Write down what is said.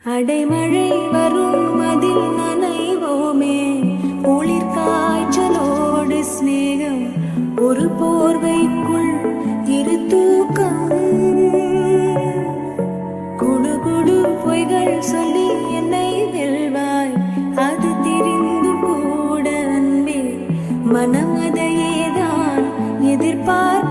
அடைமழை வரும் அதில் நனைவோமே, குளிர் காய்ச்சலோடு சிநேகம், ஒரு போர்வைக்குள் இரு தூக்கம். குடு குடு பொய்கள் சொல்லி என்னை வெல்வாய், அது தெரிந்து கூட அன்பே மனம் அதையேதான் எதிர்பார்.